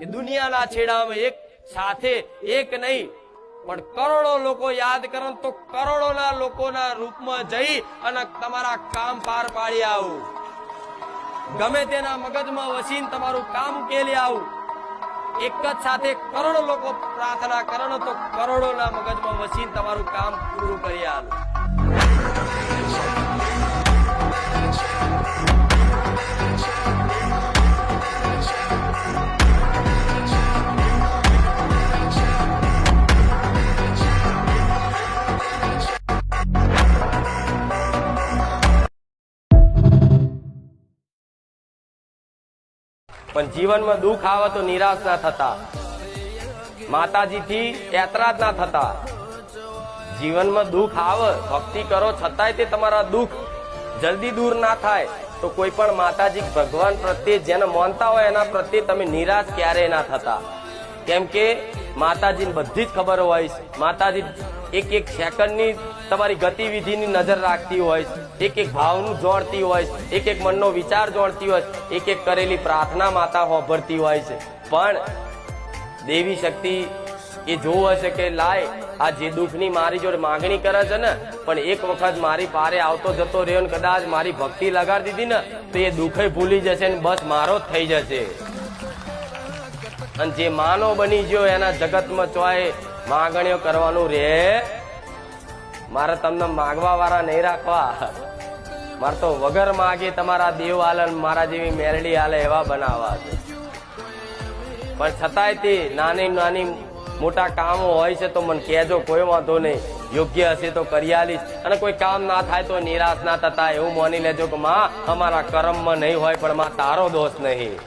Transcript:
એ દુનિયાના છેડામાં એક સાથે એક નહીં પણ કરોડો લોકો યાદ કરે તો કરોડોના લોકોના રૂપમાં જઈ અને તમારા કામ પાર પાડી આવું, ગમે તેના મગજમાં વસીને તમારું કામ ઉકેલી આવું. એક જ સાથે કરોડો લોકો પ્રાર્થના કરે તો કરોડોના મગજમાં વસીને તમારું કામ પૂરું કરી આવું. પણ જીવનમાં દુઃખ આવે તો નિરાશ ના થતા, માતાજીથી એતરાજ ના થતા. જીવનમાં દુઃખ આવે, ભક્તિ કરો છતાંય તે તમારા દુઃખ જલ્દી દૂર ના થાય તો કોઈ પણ માતાજી ભગવાન પ્રત્યે જેને માનતા હોય એના પ્રત્યે તમે નિરાશ ક્યારેય ના થતા. કેમ કે માતાજીને બધી જ ખબર હોય, માતાજી એક એક સેકન્ડની તમારી ગતિવિધિની નજર રાખતી હોય, એક એક ભાવનું જોડતી હોય, એક એક મનનો વિચાર જોડતી હોય, એક એક કરેલી પ્રાર્થના માતા હોભરતી હોય છે. પણ દેવી શક્તિ એ જોવું હશે કે લાય આ જે દુઃખની મારી જોડે માંગણી કરે છે ને, પણ એક વખત મારી પારે આવતો જતો રહ્યો ને કદાચ મારી ભક્તિ લગાડી દીધી ને તો એ દુઃખે ભૂલી જશે ને બસ મારો જ થઈ જશે. અને જે માનો બની ગયો એના જગતમાં ચોય માંગણીઓ કરવાનું રે. મારે તમને માગવા વાળા નહીં રાખવા, મારે તો વગર માગે તમારા દેવ હાલે મારા જેવી મેરડી હાલે એવા બનાવવા છે. પણ છતાંય તે નાની નાની મોટા કામો હોય છે તો મને કહેજો, કોઈ વાંધો નહીં, યોગ્ય હશે તો કરી આલીશ. અને કોઈ કામ ના થાય તો નિરાશ ના થતા એવું માની લેજો કે માં અમારા કર્મમાં નહીં હોય પણ માં તારો દોષ નહીં.